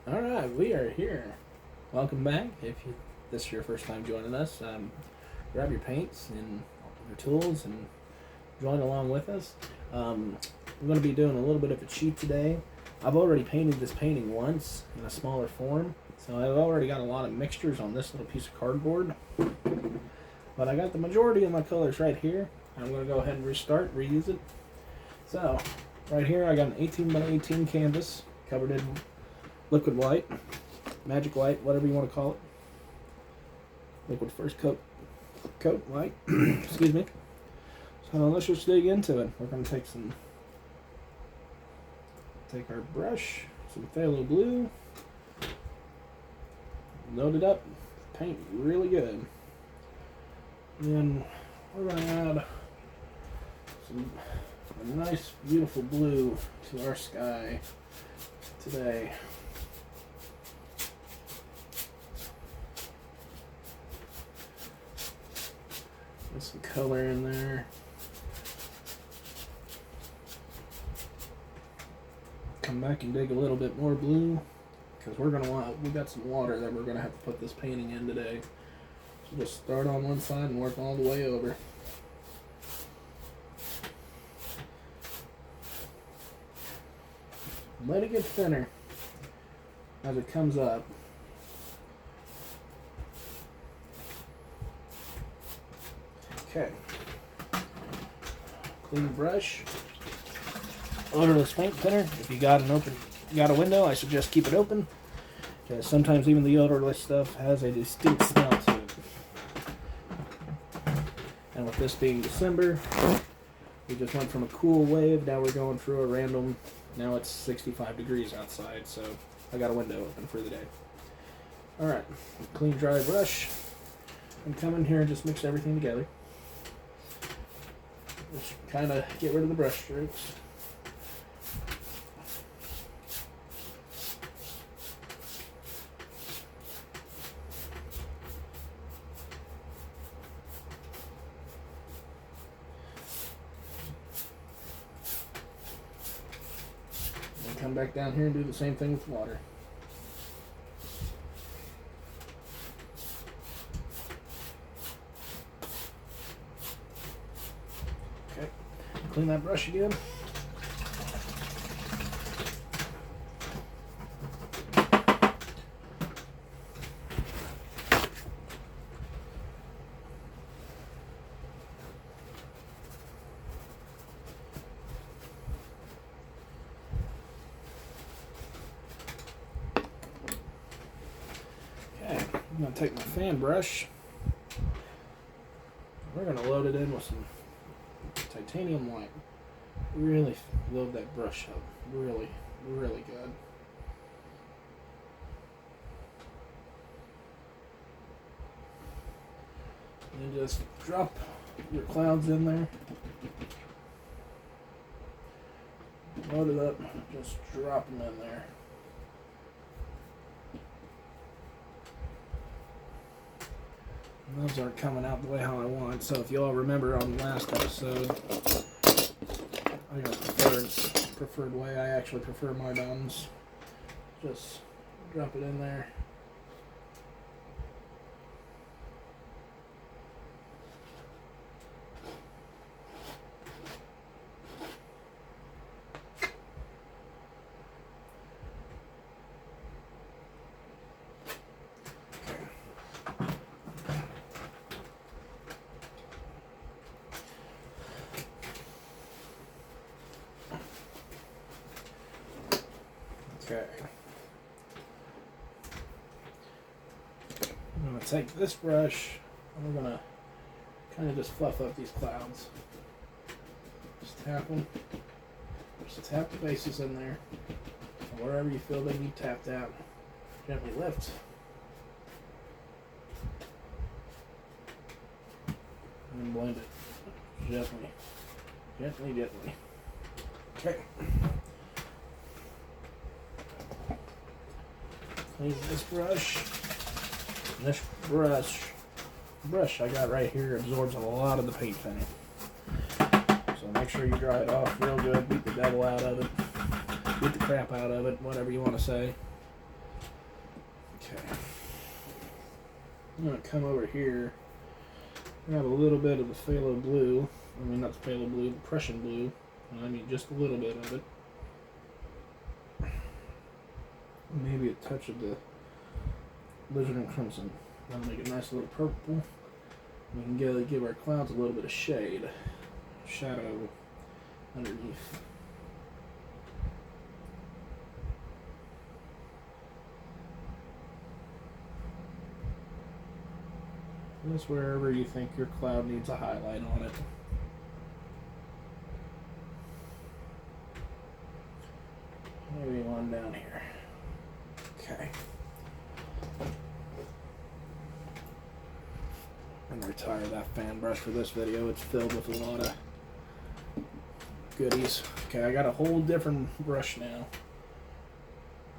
All right, we are here. Welcome back. If this is your first time joining us, grab your paints and your tools and join along with us. I'm going to be doing a little bit of a cheat today. I've already painted this painting once in a smaller form, so I've already got a lot of mixtures on this little piece of cardboard. But I got the majority of my colors right here. I'm going to go ahead and reuse it. So, right here I got an 18 by 18 canvas covered in liquid white, magic white, whatever you want to call it. Liquid first coat white. Excuse me. So let's just dig into it. We're going to take our brush, some phthalo blue, load it up, paint really good. And then we're going to add a nice beautiful blue to our sky today. Get some color in there. Come back and dig a little bit more blue because we got some water that we're gonna have to put this painting in today. So just start on one side and work all the way over. Let it get thinner as it comes up. Okay. Clean the brush. Odorless paint thinner. If you got a window, I suggest keep it open, because sometimes even the odorless stuff has a distinct smell to it. And with this being December, we just went from a cool wave, now we're going through a random. Now it's 65 degrees outside, so I got a window open for the day. Alright, clean dry brush. And come in here and just mix everything together. Just kind of get rid of the brush strokes. And come back down here and do the same thing with water. Okay, clean that brush again. I'm going to take my fan brush. We're going to load it in with some titanium white. Really load that brush up. Really, really good. And just drop your clouds in there. Load it up. Just drop them in there. Those aren't coming out the way how I want, so if you all remember on the last episode, I got the preferred way. I actually prefer my buns. Just drop it in there. Okay. I'm going to take this brush and we're going to kind of just fluff up these clouds. Just tap them. Just tap the bases in there. And wherever you feel they need tapped out, gently lift. And then blend it. Gently. Gently, gently. Okay. Clean this brush. And this brush I got right here absorbs a lot of the paint thinning. So make sure you dry it off real good. Beat the devil out of it. Beat the crap out of it, whatever you want to say. Okay. I'm going to come over here. Grab a little bit of the phthalo blue. I mean, not the phthalo blue, the Prussian blue. I mean, just a little bit of it. Maybe a touch of the Lizard and Crimson. That'll make a nice little purple. We can give our clouds a little bit of shade, shadow underneath. Just wherever you think your cloud needs a highlight on it. Maybe one down here. Okay. I'm going to retire that fan brush for this video. It's filled with a lot of goodies. Okay, I got a whole different brush now.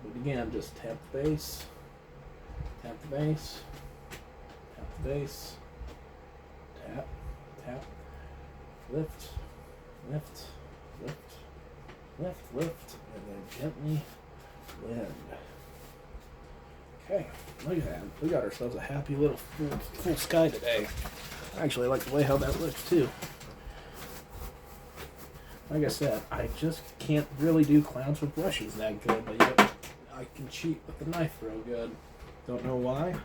But again, just tap the base, tap the base, tap the base, tap, tap, lift, lift, lift, lift, lift, and then gently blend. Okay, look at that. We got ourselves a happy little full sky today. I actually like the way how that looks too. Like I said, I just can't really do clouds with brushes that good, but yet I can cheat with the knife real good. Don't know why.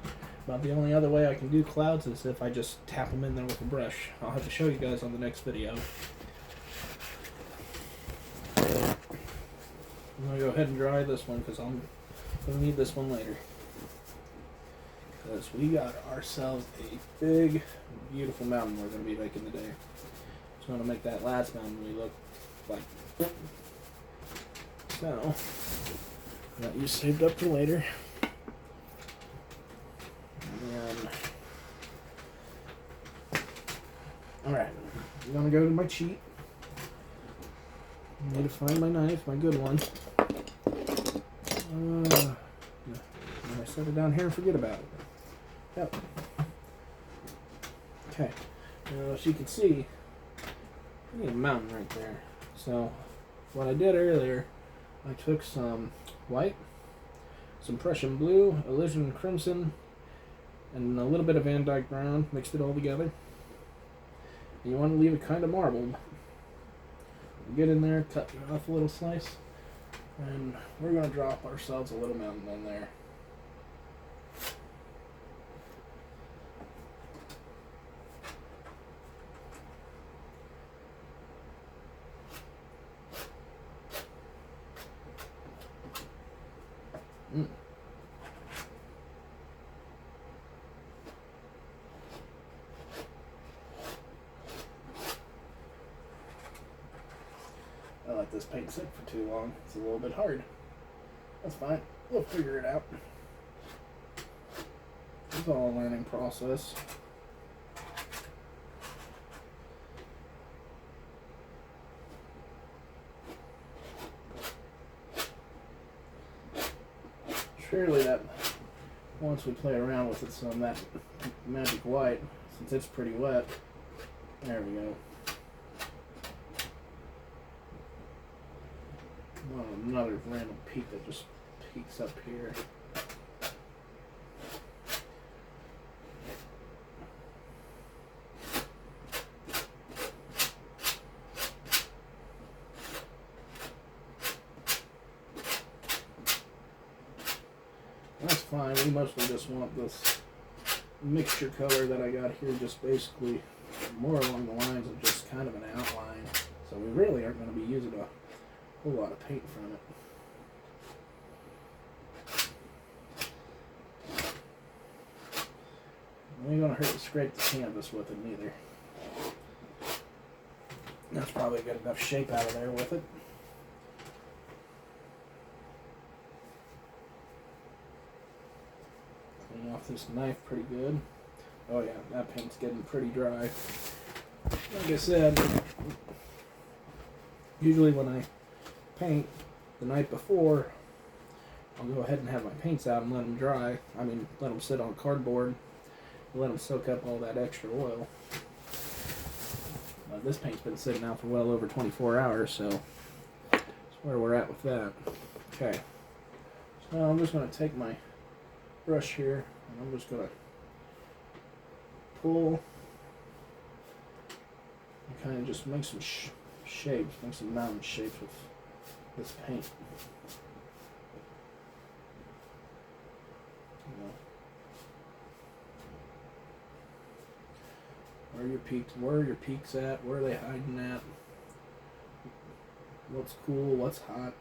About the only other way I can do clouds is if I just tap them in there with a brush. I'll have to show you guys on the next video. I'm going to go ahead and dry this one because I'm going to need this one later. Because we got ourselves a big, beautiful mountain we're going to be making today. Just want to make that last mountain we look like. So, got you saved up for later. And alright, I'm going to go to my cheat. I need to find my knife, my good one. I set it down here and forget about it. Yep. Okay. Now, as you can see, I need a mountain right there. So, what I did earlier, I took some white, some Prussian blue, alizarin crimson, and a little bit of Van Dyke brown, mixed it all together. And you want to leave it kind of marbled. Get in there, cut off a little slice, and we're going to drop ourselves a little mountain in there. I let this paint sit for too long. It's a little bit hard. That's fine. We'll figure it out. It's all a learning process. Surely that, once we play around with it some, that magic white, since it's pretty wet, there we go. Oh, another random peak that just peeks up here. That's fine. We mostly just want this mixture color that I got here, just basically more along the lines of just kind of an outline. So we really aren't going to be using a whole lot of paint from it. It ain't going to hurt to scrape the canvas with it neither. That's probably got enough shape out of there with it. Clean off this knife pretty good. Oh yeah, that paint's getting pretty dry. Like I said, usually when I paint the night before, I'll go ahead and have my paints out and let them dry. I mean, let them sit on cardboard and let them soak up all that extra oil. This paint's been sitting out for well over 24 hours, so that's where we're at with that. Okay, so I'm just going to take my brush here, and I'm just gonna pull and kind of just make some shapes, make some mountain shapes with this paint. You know, where are your peaks at? Where are they hiding at? What's cool? What's hot?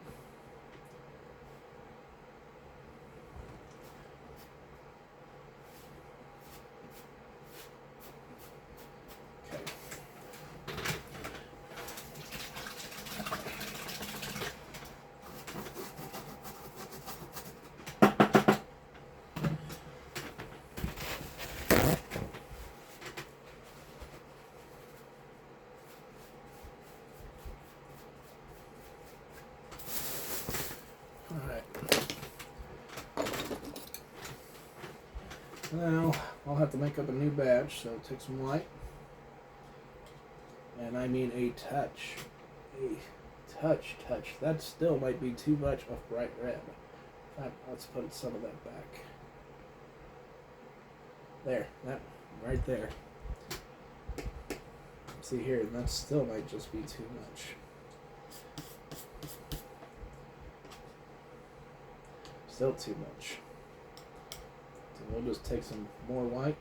Now, I'll have to make up a new batch, so take some white. And I mean a touch. Touch. That still might be too much of bright red. In fact, let's put some of that back. There, that right there. See here, that still might just be too much. Still too much. So we'll just take some more white.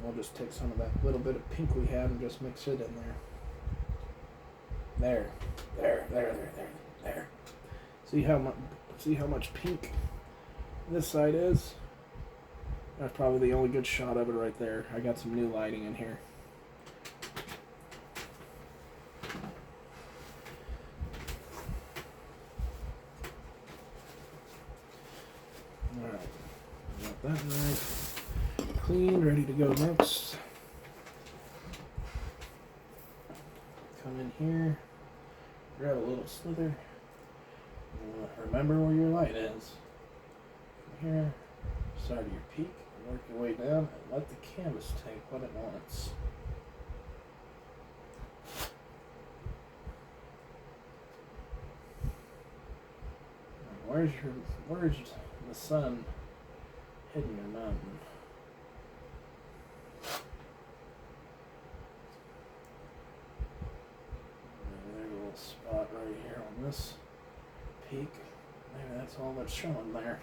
We'll just take some of that little bit of pink we had and just mix it in there. There. See how much pink this side is? That's probably the only good shot of it right there. I got some new lighting in here. Alright. Got that right. Clean, ready to go next. Come in here. Grab a little slither. Remember where your light is. Come here. Start at your peak. Work your way down and let the canvas take what it wants. Where's the sun hitting your mountain? There's a little spot right here on this peak. Maybe that's all that's showing there.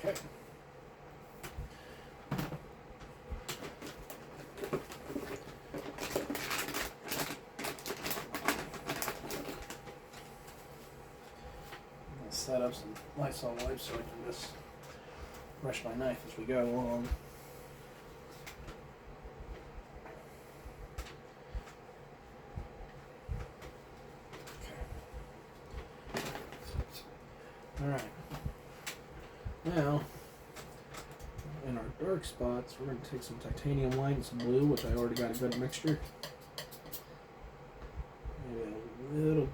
Okay. I'm gonna set up some Lysol wipes so I can just brush my knife as we go along. Alright. Now, in our dark spots, we're going to take some titanium white and some blue, which I already got a good mixture. Maybe a little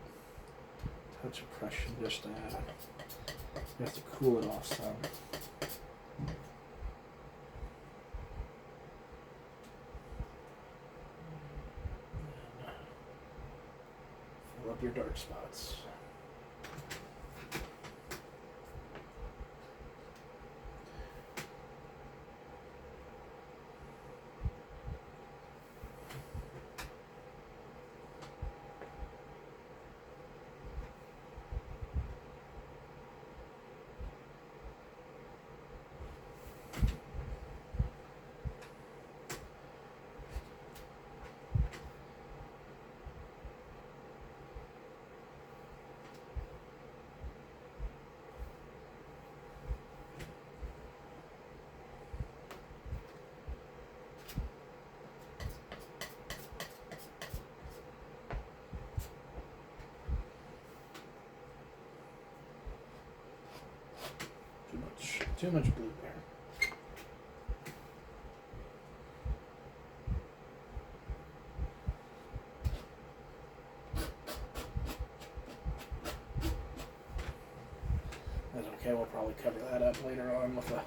touch of pressure just to add. You have to cool it off some. Fill up your dark spots. Too much blue there. That's okay, we'll probably cover that up later on with a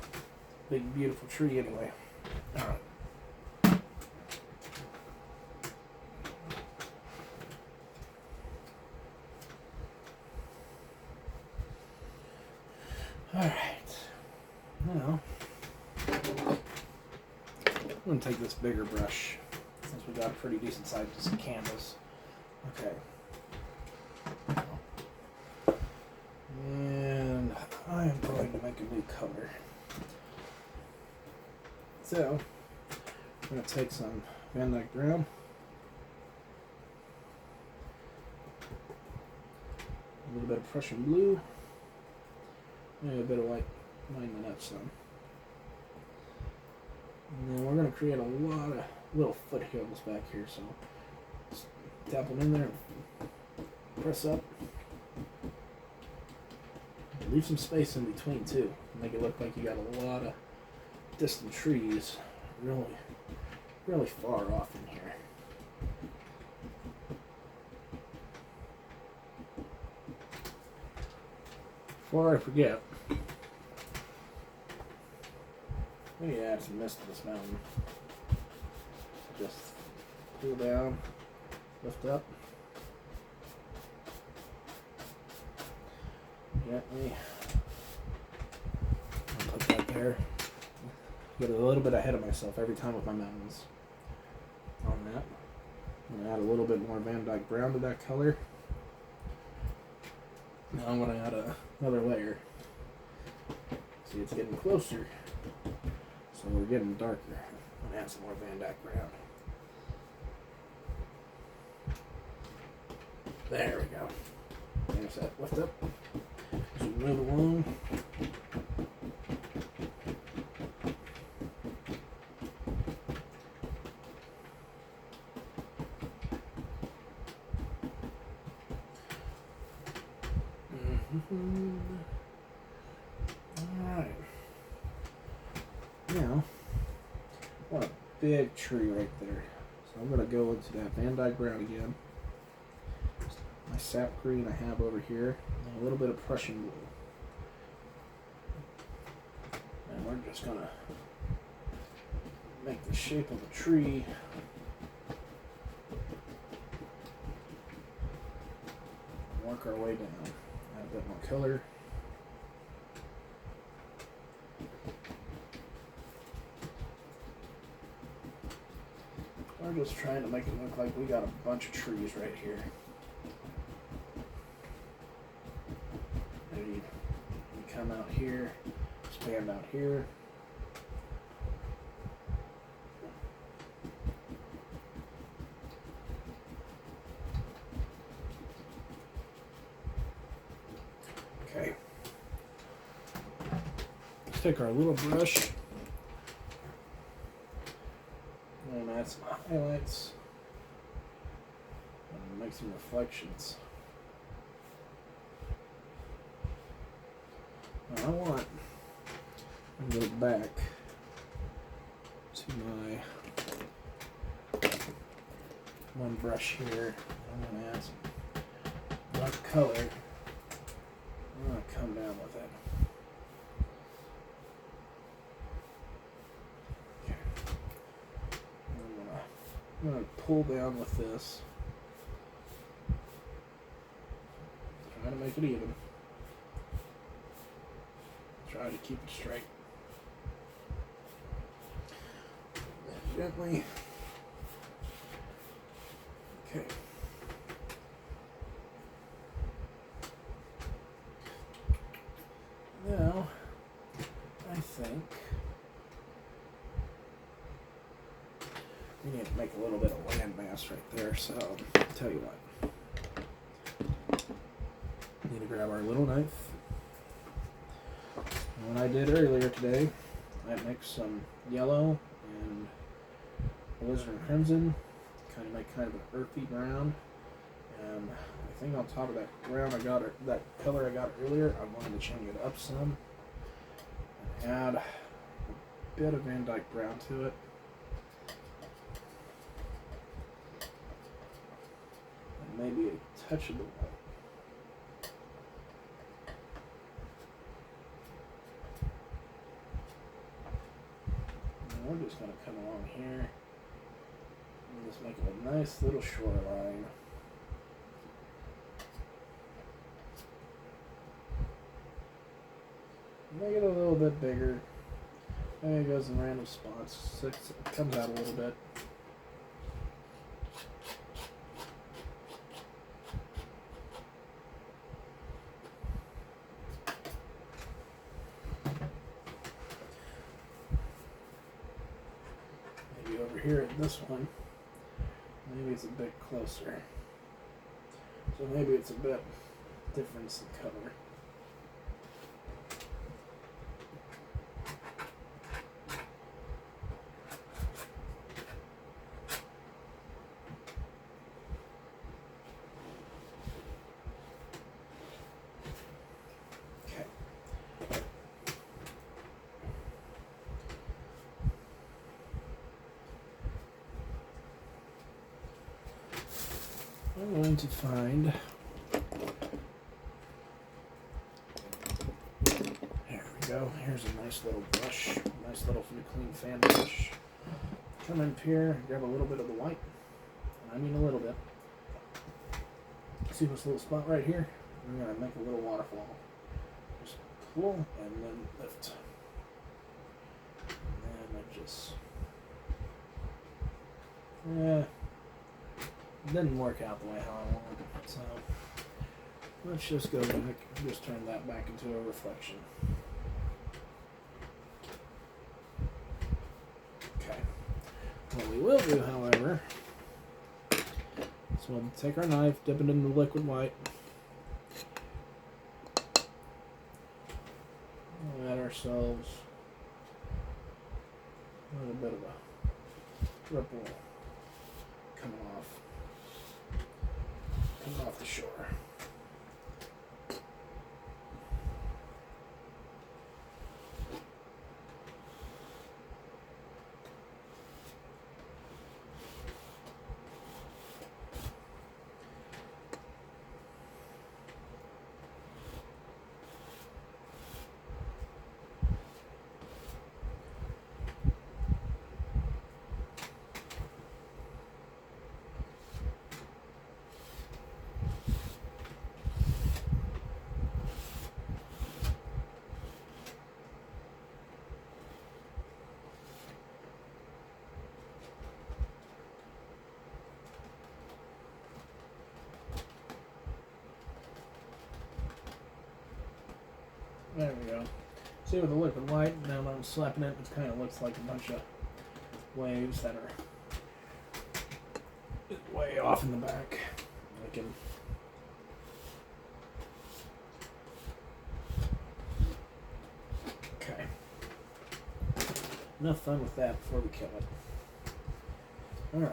big beautiful tree anyway. Alright. Alright. Now, I'm going to take this bigger brush since we got a pretty decent sized canvas. Okay. And I am going to make a new color. So, I'm going to take some Van Dyke Brown. A little bit of Prussian blue. And a bit of white. Line that up some. And then we're going to create a lot of little foothills back here. So, just tap them in there. Press up. Leave some space in between too. Make it look like you got a lot of distant trees really far off in here. Before I forget, I need to add some mist to this mountain. Just pull down, lift up. Gently. I'll put that there. Get a little bit ahead of myself every time with my mountains. On that. I'm going to add a little bit more Van Dyke Brown to that color. Now I'm going to add another layer. See, it's getting closer. So we're getting darker. I'm going to add some more Van Dyke Brown. There we go. There's that. Lift up. As we move along. Alright. Now, I want a big tree right there. So I'm going to go into that Van Dyke Brown again. My sap green I have over here. And a little bit of Prussian blue. And we're just going to make the shape of the tree work our way down. Add a bit more color. We're just trying to make it look like we got a bunch of trees right here. Maybe you come out here, expand out here. Okay. Let's take our little brush and add some highlights and make some reflections. Now I want to go back to my one brush here. I'm going to add some dark color. I'm going to come down with it. Okay. I'm going to pull down with this. Try to make it even. Try to keep it straight. Gently. Okay. Now, I think we need to make a little bit of landmass right there, so I'll tell you what. We need to grab our little knife. And what I did earlier today, I mixed some yellow and alizarin crimson, kind of make kind of an earthy brown. And I think on top of that brown that color I got earlier, I'm going to change it up some. add a bit of Van Dyke Brown to it. And maybe a touch of the white. And we're just going to come along here and just make it a nice little shoreline. Make it a little bit bigger. Maybe it goes in random spots. So it comes out a little bit. Maybe over here at this one, maybe it's a bit closer. So maybe it's a bit difference in color. I'm going to find, there we go, here's a nice little brush, nice little clean fan brush. Come in here, grab a little bit of the white, and I mean a little bit. See this little spot right here? We're going to make a little waterfall. Just pull and then lift. And I just, didn't work out the way how I wanted it. So let's just go back and just turn that back into a reflection. Okay. What we will do, however, is we'll take our knife, dip it in the liquid white, we'll add ourselves a little bit of a ripple coming off the shore. There we go. See, with the liquid white, now that I'm slapping it, it kind of looks like a bunch of waves that are way off in the back. I can okay. Enough fun with that before we kill it. Alright.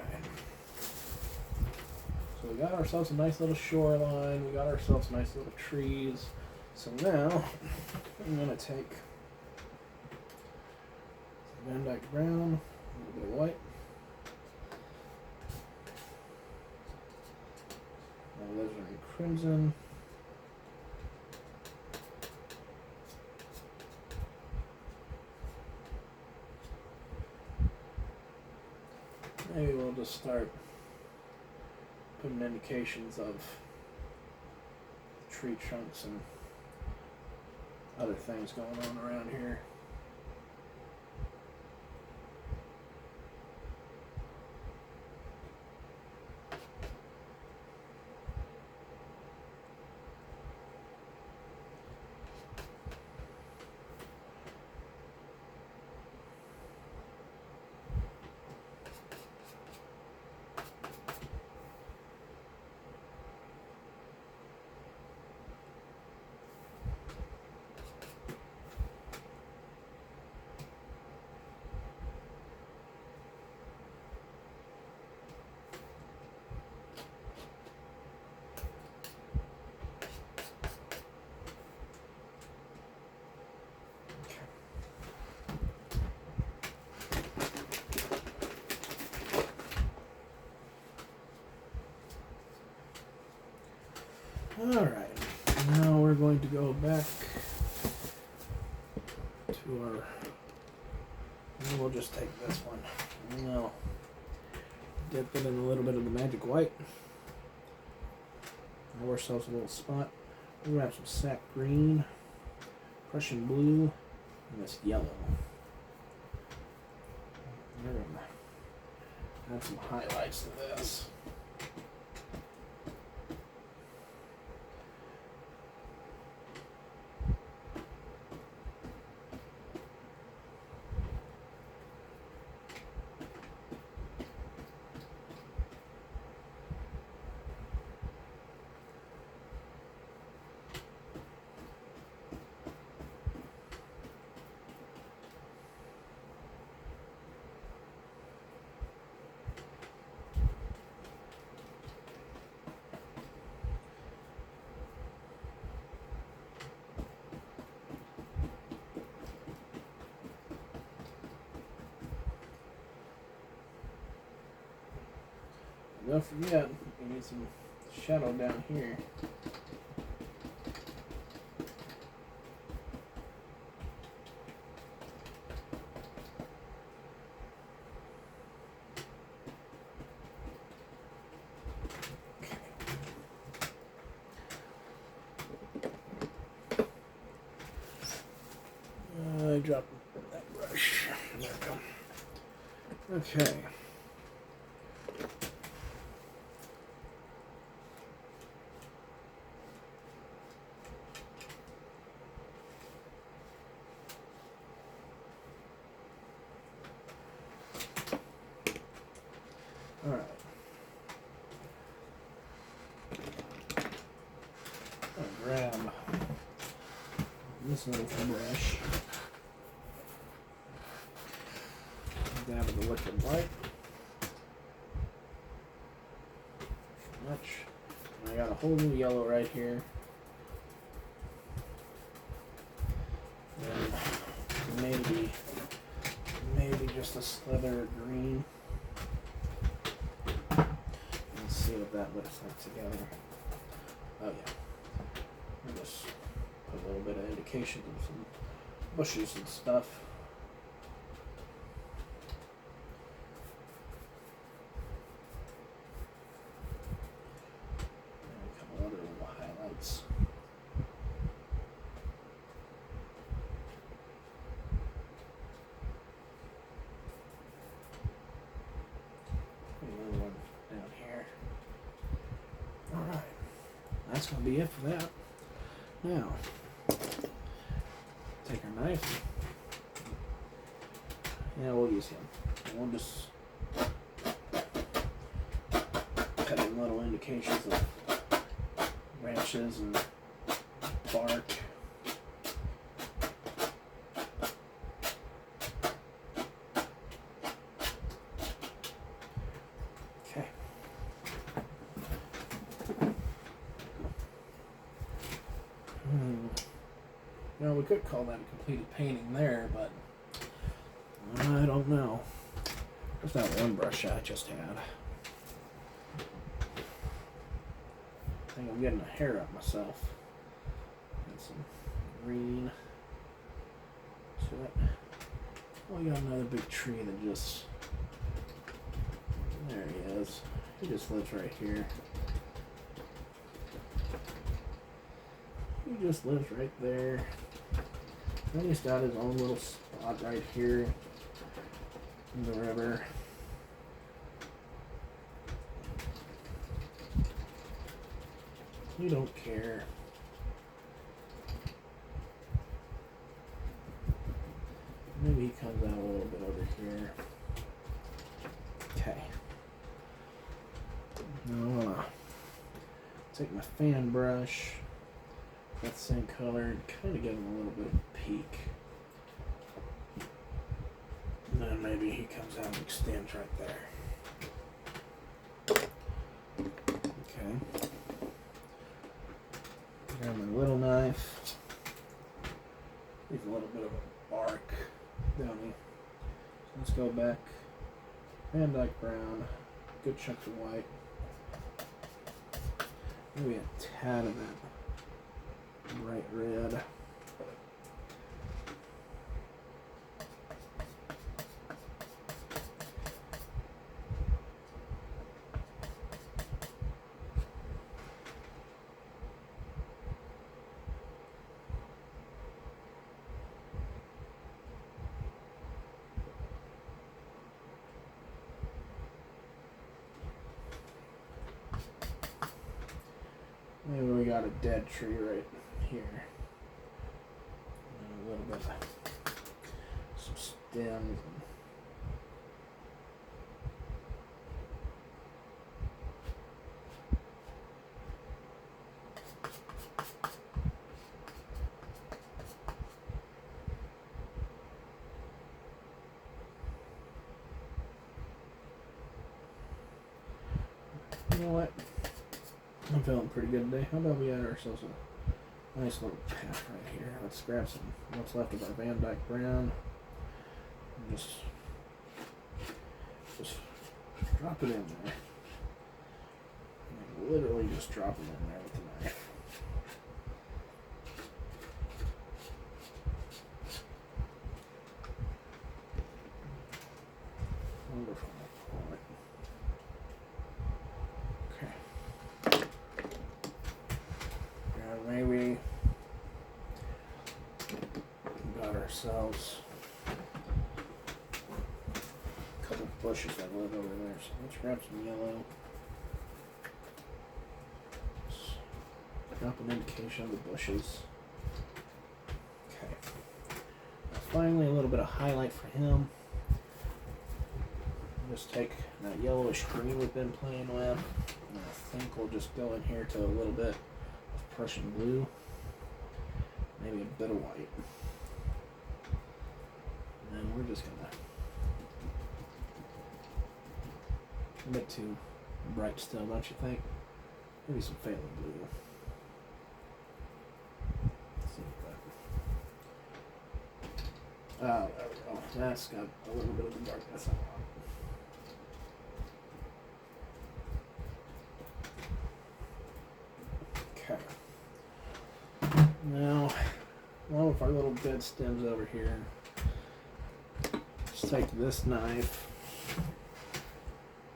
So we got ourselves a nice little shoreline, we got ourselves nice little trees. So now, I'm going to take some Van Dyke Brown, a little bit of white, alizarin crimson, maybe we'll just start putting indications of tree trunks and other things going on around here. to go back to our, and we'll just take this one. And we'll dip it in a little bit of the magic white. Have ourselves a little spot. We'll grab some sap green, Prussian blue, and this yellow. We're gonna add some highlights to this. Don't forget, we need some shadow down here. I dropped that brush. There we go. Okay. Alright. I'll grab this little brush. Dab of the liquid white. Much. And I got a whole new yellow right here. And maybe just a slither of green. Let's see what that looks like together. Oh yeah. We'll just put a little bit of indication of some bushes and stuff. And a couple other little highlights. Another one down here. Alright. That's going to be it for that. Now, take our knife. Yeah, we'll use him. And we'll just cut in little indications of branches and bark. Okay. You know, we could call that a completed painting there, but I don't know. There's that one brush I just had. I think I'm getting a hair up myself. And some green to it. Oh, we got another big tree that just... There he is. He just lives right here. He just lives right there. Then he's got his own little spot right here in the river. You don't care. Maybe he comes out a little bit over here. Okay. Now I'm gonna take my fan brush. That same color and kind of give him a little bit of a peak. And then maybe he comes out and extends right there. Okay. Grab my little knife. Leave a little bit of a bark down here. So let's go back. Van Dyke brown. Good chunks of white. Maybe a tad of that bright red. Maybe we got a dead tree right here. And a little bit of some stems. You know what? I'm feeling pretty good today. How about we add ourselves a nice little patch right here? Let's grab some what's left of our Van Dyke Brown. And just drop it in there. And literally just drop it in there with the knife. Wonderful. Maybe got ourselves a couple bushes that live over there. So let's grab some yellow. Just drop an indication of the bushes. Okay. Now finally, a little bit of highlight for him. Just take that yellowish green we've been playing with. And I think we'll just go in here to a little bit Prussian blue, maybe a bit of white, and then we're just gonna, a bit too bright still, don't you think? Maybe some phthalo blue. Let's see if that, there we go. That's got a little bit of the darkness I want. Okay. Now, one of our little dead stems over here, just take this knife,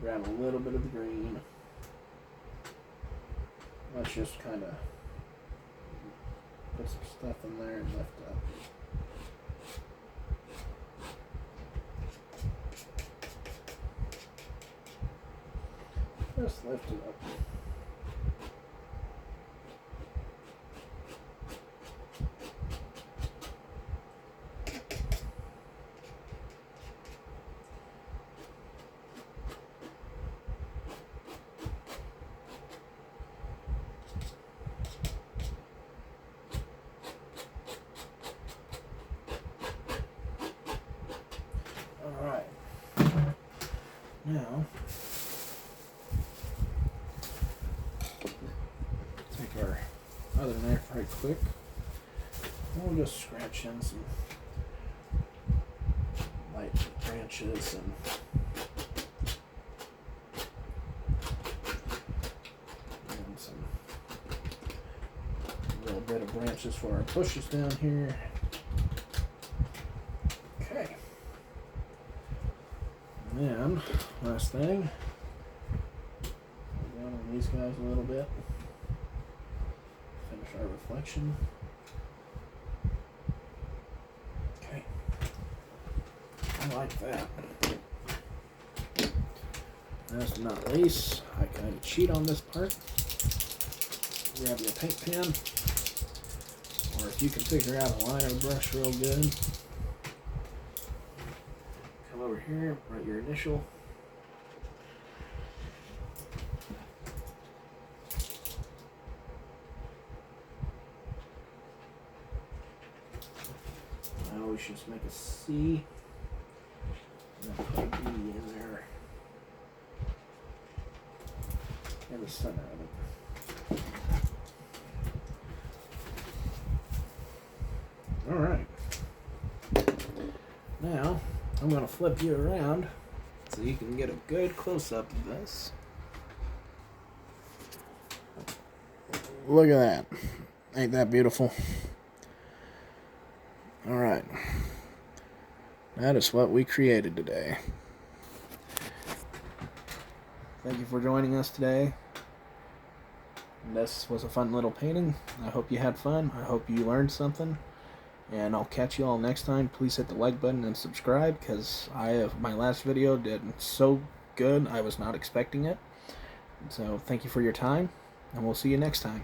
grab a little bit of the green. Let's just kind of put some stuff in there and lift up. Just lift it up. Alright, now take our other knife right quick and we'll just scratch in some light branches and some little bit of branches for our bushes down here. Okay. And last thing, go down on these guys a little bit, finish our reflection. Okay, I like that. Last but not least, I kind of cheat on this part. Grab your paint pen, or if you can figure out a liner brush real good, over here, write your initial. Now we should just make a C and then put a B in there in the center of it. Alright. Now I'm going to flip you around so you can get a good close-up of this. Look at that. Ain't that beautiful? Alright. That is what we created today. Thank you for joining us today. This was a fun little painting. I hope you had fun. I hope you learned something. And I'll catch you all next time. Please hit the like button and subscribe, because my last video did so good I was not expecting it. So thank you for your time, and we'll see you next time.